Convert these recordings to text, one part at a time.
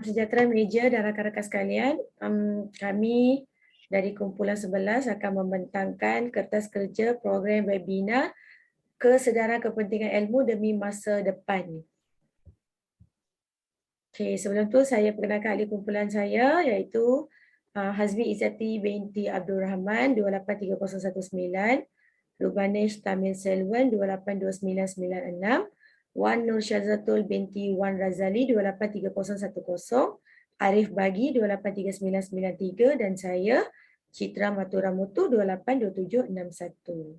Sejahtera meja dan rakan-rakan sekalian, kami dari kumpulan 11 akan membentangkan kertas kerja program webinar Kesedaran Kepentingan Ilmu Demi Masa Depan. Okey, sebelum tu saya perkenalkan ahli kumpulan saya iaitu Hazmi Izzati binti Abdul Rahman 283019, Rubanesh Tamil Selvan 282996, Wan Nur Syazatul binti Wan Razali 283010, Arif Bagi 283993 dan saya Citra Matura Mutu 282761.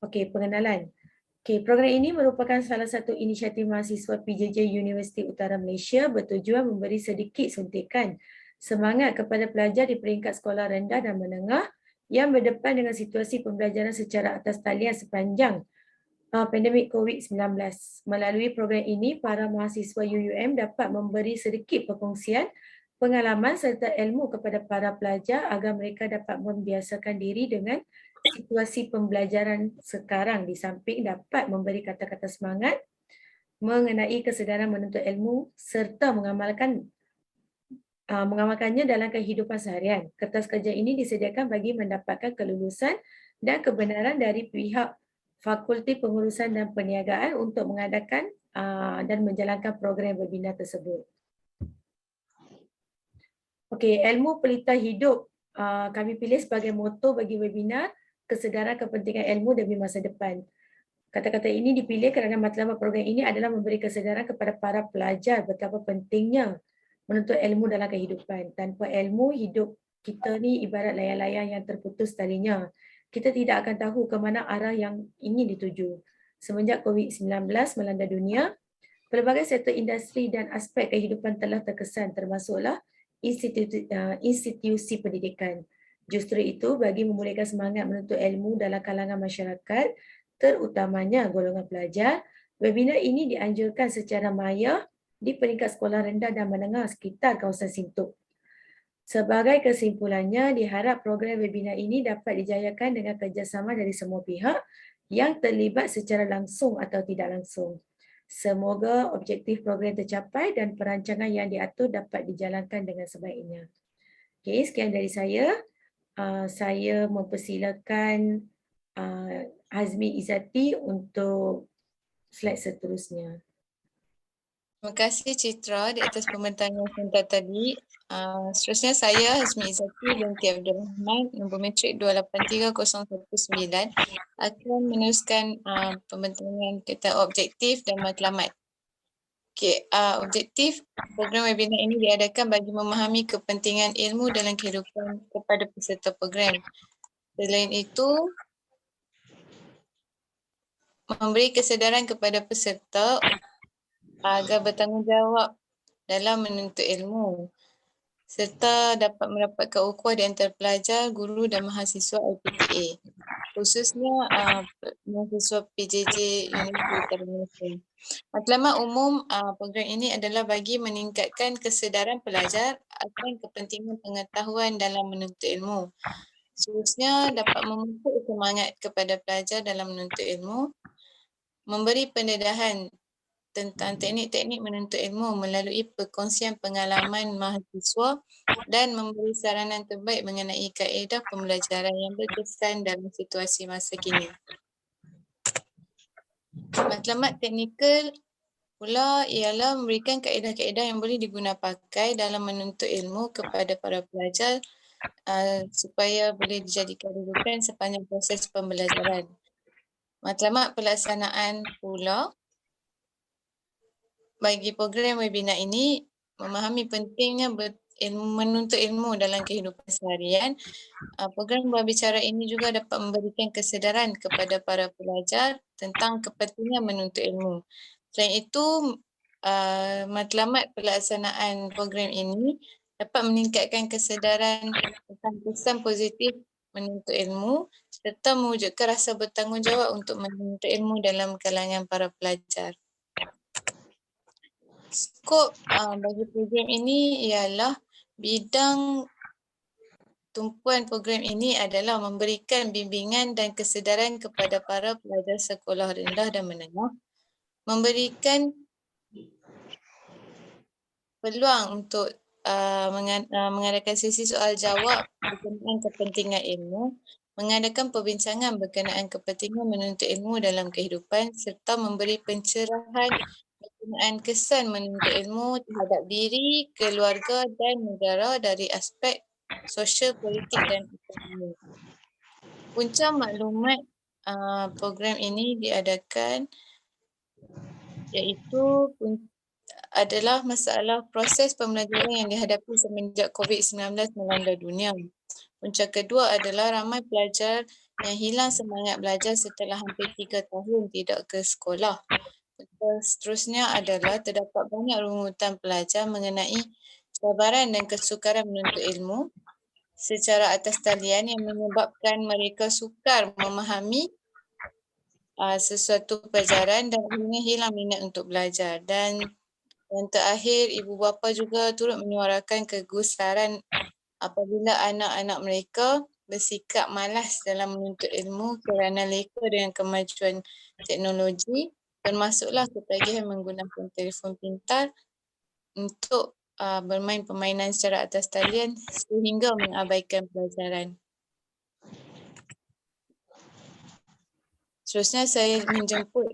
Okey, pengenalan. Okey, program ini merupakan salah satu inisiatif mahasiswa PJJ Universiti Utara Malaysia bertujuan memberi sedikit suntikan semangat kepada pelajar di peringkat sekolah rendah dan menengah yang berdepan dengan situasi pembelajaran secara atas talian sepanjang pandemik COVID-19. Melalui program ini, para mahasiswa UUM dapat memberi sedikit perkongsian pengalaman serta ilmu kepada para pelajar agar mereka dapat membiasakan diri dengan situasi pembelajaran sekarang, di samping dapat memberi kata-kata semangat mengenai kesedaran menuntut ilmu serta mengamalkannya dalam kehidupan seharian. Kertas kerja ini disediakan bagi mendapatkan kelulusan dan kebenaran dari pihak Fakulti Pengurusan dan Perniagaan untuk mengadakan dan menjalankan program webinar tersebut. Okey, ilmu pelita hidup kami pilih sebagai moto bagi webinar Kesedaran Kepentingan Ilmu Demi Masa Depan. Kata-kata ini dipilih kerana matlamat program ini adalah memberi kesedaran kepada para pelajar betapa pentingnya menuntut ilmu dalam kehidupan. Tanpa ilmu, hidup kita ni ibarat layar-layar yang terputus talinya. Kita tidak akan tahu ke mana arah yang ingin dituju. Semenjak COVID-19 melanda dunia, pelbagai sektor industri dan aspek kehidupan telah terkesan, termasuklah institusi pendidikan. Justru itu, bagi memulihkan semangat menuntut ilmu dalam kalangan masyarakat, terutamanya golongan pelajar, webinar ini dianjurkan secara maya di peringkat sekolah rendah dan menengah sekitar kawasan Sintok. Sebagai kesimpulannya, diharap program webinar ini dapat dijayakan dengan kerjasama dari semua pihak yang terlibat secara langsung atau tidak langsung. Semoga objektif program tercapai dan perancangan yang diatur dapat dijalankan dengan sebaiknya. Okey, sekian dari saya. Saya mempersilakan Hazmi Izzati untuk slide seterusnya. Terima kasih Citra di atas pembentangan singkat tadi. Seterusnya saya Hazmi Izzati binti Abdul Rahman, nombor matrik 283019 akan meneruskan pembentangan tentang objektif dan matlamat. Okay, objektif program webinar ini diadakan bagi memahami kepentingan ilmu dalam kehidupan kepada peserta program. Selain itu, memberi kesedaran kepada peserta agar bertanggungjawab dalam menuntut ilmu serta dapat mendapatkan ukhuwah di antara pelajar, guru dan mahasiswa LPTA, khususnya mahasiswa PJJ Universiti Utara Malaysia. Matlamat umum program ini adalah bagi meningkatkan kesedaran pelajar akan kepentingan pengetahuan dalam menuntut ilmu. Khususnya dapat memupuk semangat kepada pelajar dalam menuntut ilmu, memberi pendedahan tentang teknik-teknik menuntut ilmu melalui perkongsian pengalaman mahasiswa dan memberi saranan terbaik mengenai kaedah pembelajaran yang berkesan dalam situasi masa kini. Matlamat teknikal pula ialah memberikan kaedah-kaedah yang boleh diguna pakai dalam menuntut ilmu kepada para pelajar supaya boleh dijadikan rujukan sepanjang proses pembelajaran. Matlamat pelaksanaan pula bagi program webinar ini memahami pentingnya menuntut ilmu dalam kehidupan seharian. Program berbicara ini juga dapat memberikan kesedaran kepada para pelajar tentang kepentingan menuntut ilmu. Selain itu, matlamat pelaksanaan program ini dapat meningkatkan kesedaran tentang kesan positif menuntut ilmu serta mewujudkan rasa bertanggungjawab untuk menuntut ilmu dalam kalangan para pelajar. Skop bagi program ini ialah bidang tumpuan program ini adalah memberikan bimbingan dan kesedaran kepada para pelajar sekolah rendah dan menengah, memberikan peluang untuk mengadakan sesi soal jawab berkenaan kepentingan ilmu, mengadakan perbincangan berkenaan kepentingan menuntut ilmu dalam kehidupan serta memberi pencerahan berkenaan kesan menuntut ilmu terhadap diri, keluarga dan negara dari aspek sosial, politik dan ekonomi. Punca maklumat program ini diadakan iaitu adalah masalah proses pembelajaran yang dihadapi semenjak COVID-19 melanda dunia. Punca kedua adalah ramai pelajar yang hilang semangat belajar setelah hampir 3 tahun tidak ke sekolah. Punca seterusnya adalah terdapat banyak rungutan pelajar mengenai cabaran dan kesukaran menuntut ilmu secara atas talian yang menyebabkan mereka sukar memahami sesuatu pelajaran dan akhirnya hilang minat untuk belajar. Dan yang terakhir, ibu bapa juga turut menyuarakan kegusaran apabila anak-anak mereka bersikap malas dalam menuntut ilmu kerana leka dengan kemajuan teknologi, termasuklah ketagihan menggunakan telefon pintar untuk bermain permainan secara atas talian sehingga mengabaikan pelajaran. Seterusnya saya menjemput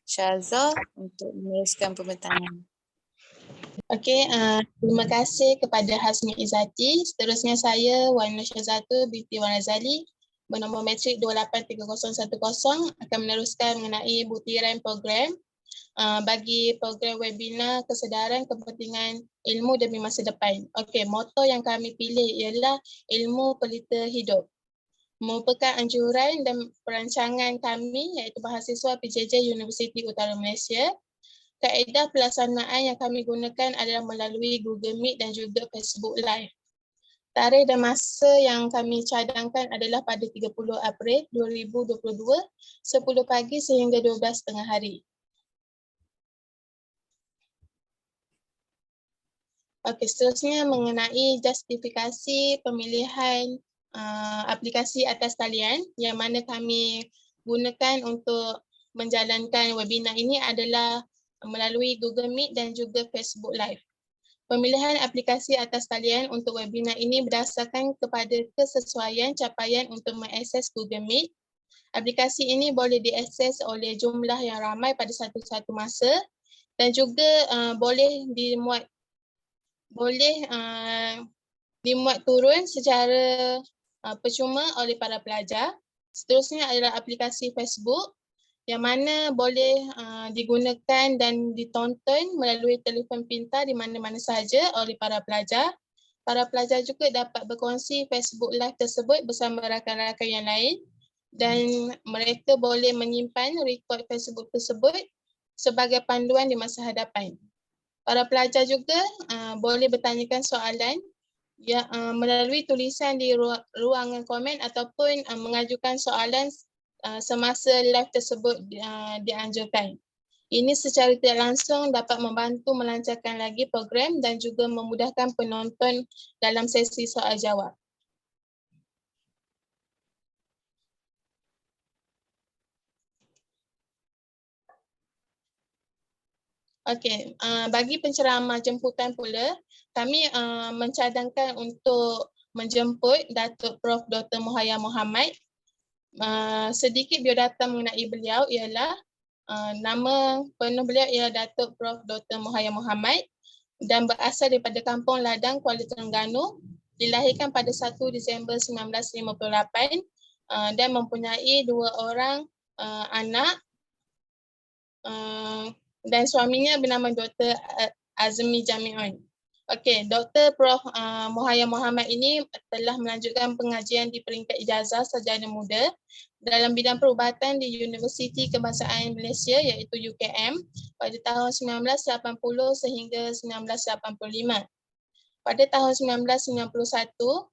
Syaza untuk meneruskan pembincangan. Okey, terima kasih kepada Hasmi Izzati. Seterusnya saya, Wan Syazatu binti Wan Razali, bernombor matrik 283010 akan meneruskan mengenai butiran program bagi program webinar kesedaran kepentingan ilmu demi masa depan. Okey, moto yang kami pilih ialah ilmu pelita hidup. Merupakan anjuran dan perancangan kami iaitu mahasiswa PJJ Universiti Utara Malaysia. Kaedah pelaksanaan yang kami gunakan adalah melalui Google Meet dan juga Facebook Live. Tarikh dan masa yang kami cadangkan adalah pada 30 April 2022, 10 pagi sehingga 12 tengah hari. Okey, seterusnya mengenai justifikasi pemilihan aplikasi atas talian yang mana kami gunakan untuk menjalankan webinar ini adalah melalui Google Meet dan juga Facebook Live. Pemilihan aplikasi atas talian untuk webinar ini berdasarkan kepada kesesuaian capaian untuk mengakses Google Meet. Aplikasi ini boleh diakses oleh jumlah yang ramai pada satu-satu masa dan juga boleh dimuat turun secara percuma oleh para pelajar. Seterusnya adalah aplikasi Facebook yang mana boleh digunakan dan ditonton melalui telefon pintar di mana-mana sahaja oleh para pelajar. Para pelajar juga dapat berkongsi Facebook Live tersebut bersama rakan-rakan yang lain dan mereka boleh menyimpan rekod Facebook tersebut sebagai panduan di masa hadapan. Para pelajar juga boleh bertanyakan soalan melalui tulisan di ruangan komen ataupun mengajukan soalan semasa live tersebut dianjurkan. Ini secara tidak langsung dapat membantu melancarkan lagi program dan juga memudahkan penonton dalam sesi soal jawab. Okey, bagi penceramah jemputan pula, kami mencadangkan untuk menjemput Datuk Prof. Dr. Muhayya Mohamad. Sedikit biodata mengenai beliau ialah nama penuh beliau ialah Datuk Prof. Dr. Muhayya Mohamad dan berasal daripada Kampung Ladang, Kuala Terengganu. Dilahirkan pada 1 Disember 1958 dan mempunyai 2 orang anak. Dan suaminya bernama Dr. Azmi Jami'un. Okey, Dr. Prof. Muhayya Mohamad ini telah melanjutkan pengajian di peringkat ijazah sarjana muda dalam bidang perubatan di Universiti Kebangsaan Malaysia iaitu UKM pada tahun 1980 sehingga 1985. Pada tahun 1991,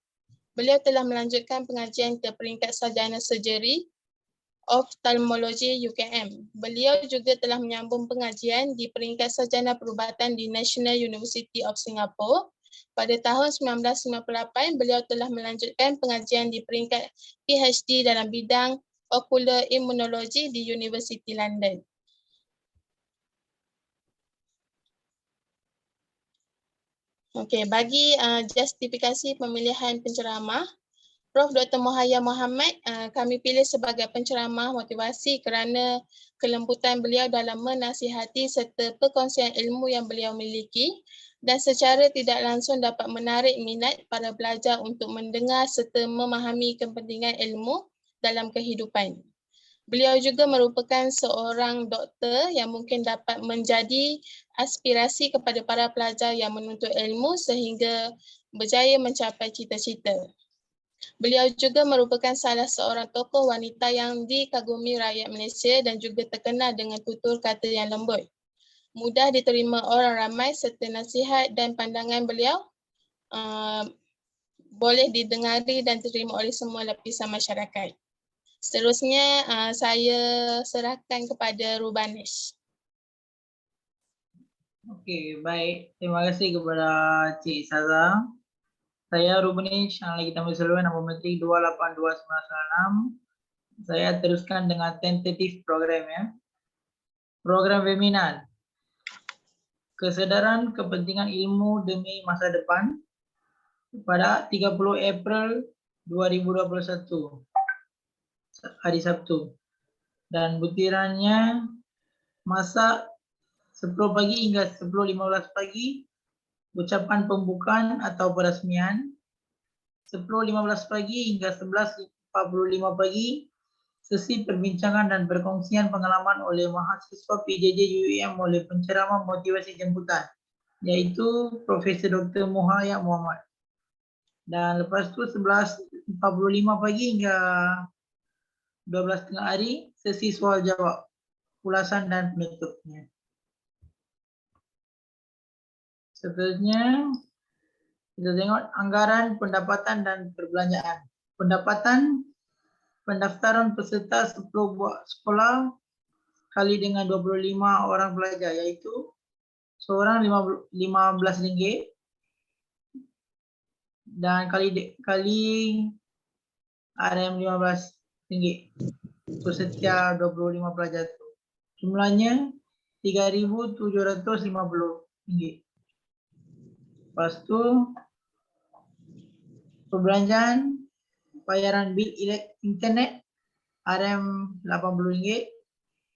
beliau telah melanjutkan pengajian ke peringkat sarjana surgery Ophthalmology UKM. Beliau juga telah menyambung pengajian di peringkat sarjana perubatan di National University of Singapore. Pada tahun 1998, beliau telah melanjutkan pengajian di peringkat PhD dalam bidang Ocular Immunology di University London. Okey, bagi justifikasi pemilihan penceramah, Prof. Dr. Mohaya Mohamad kami pilih sebagai penceramah motivasi kerana kelembutan beliau dalam menasihati serta perkongsian ilmu yang beliau miliki dan secara tidak langsung dapat menarik minat para pelajar untuk mendengar serta memahami kepentingan ilmu dalam kehidupan. Beliau juga merupakan seorang doktor yang mungkin dapat menjadi aspirasi kepada para pelajar yang menuntut ilmu sehingga berjaya mencapai cita-cita. Beliau juga merupakan salah seorang tokoh wanita yang dikagumi rakyat Malaysia dan juga terkenal dengan tutur kata yang lembut. Mudah diterima orang ramai serta nasihat dan pandangan beliau boleh didengari dan diterima oleh semua lapisan masyarakat. Seterusnya saya serahkan kepada Rubanesh. Okey, baik. Terima kasih kepada Cik Saza. Saya Rubanesh, lagi tamu seluruh nombor menteri 282996. Saya teruskan dengan tentatif program ya. Program webinar. Kesedaran kepentingan ilmu demi masa depan pada 30 April 2021. Hari Sabtu. Dan butirannya masa 10 pagi hingga 10.15 pagi, ucapan pembukaan atau peresmian. 10.15 pagi hingga 11.45 pagi, sesi perbincangan dan perkongsian pengalaman oleh mahasiswa PJJ UUM oleh penceramah motivasi jemputan, iaitu Profesor Dr. Mohaya Mohamad. Dan lepas tu 11.45 pagi hingga 12.30 hari, sesi soal jawab, ulasan dan penutupnya. Seterusnya, kita tengok anggaran pendapatan dan perbelanjaan. Pendapatan, pendaftaran peserta 10 buah sekolah kali dengan 25 orang pelajar, iaitu seorang RM15 dan kali RM15 untuk setiap 25 pelajar itu. Jumlahnya RM3,750. Lepas tu perbelanjaan bayaran bil internet RM80,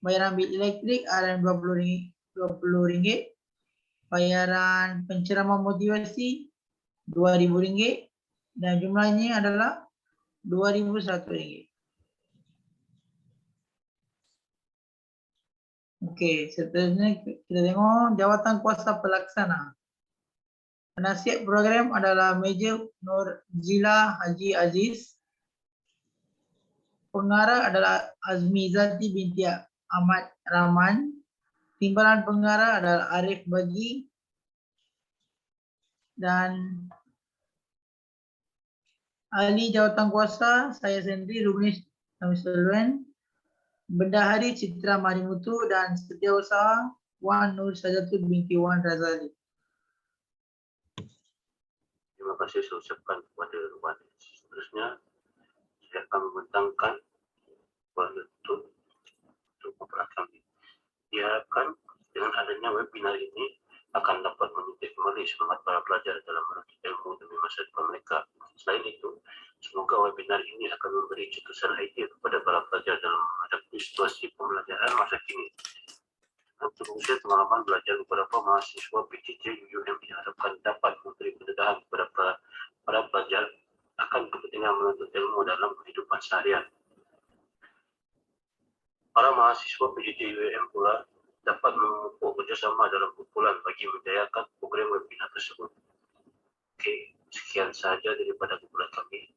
bayaran bil elektrik RM20, bayaran penceramah motivasi RM2,000 dan jumlahnya adalah RM2,100. Okey, seterusnya kita tengok jawatan kuasa pelaksana. Penasihat program adalah Major Nurzila Haji Aziz. Pengarah adalah Azmi Zati binti Ahmad Rahman. Timbalan pengarah adalah Arif Bagi. Dan ahli jawatan kuasa saya sendiri Rubanesh Tamisulan. Bendahari Citra Marimutu dan Setiausaha Wan Nur Sajatul binti Wan Razali. Terima kasih saya ucapkan kepada Rubanesh. Seterusnya, saya akan membentangkan penutup untuk program ini. Diharapkan dengan adanya webinar ini akan dapat mendidik kembali semangat para pelajar dalam menuntut ilmu demi masa depan mereka. Selain itu, semoga webinar ini akan memberi cetusan idea kepada para pelajar dalam menghadapi situasi pembelajaran masa kini. Untuk usia pengalaman belajar beberapa mahasiswa PJJ UUM diharapkan dapat memberi pendedahan kepada para pelajar akan kepentingan menuntut ilmu dalam kehidupan seharian. Para mahasiswa PJJ UUM pula dapat memupuk kerjasama dalam kumpulan bagi menjayakan program webinar tersebut. Okey, sekian sahaja daripada kumpulan kami.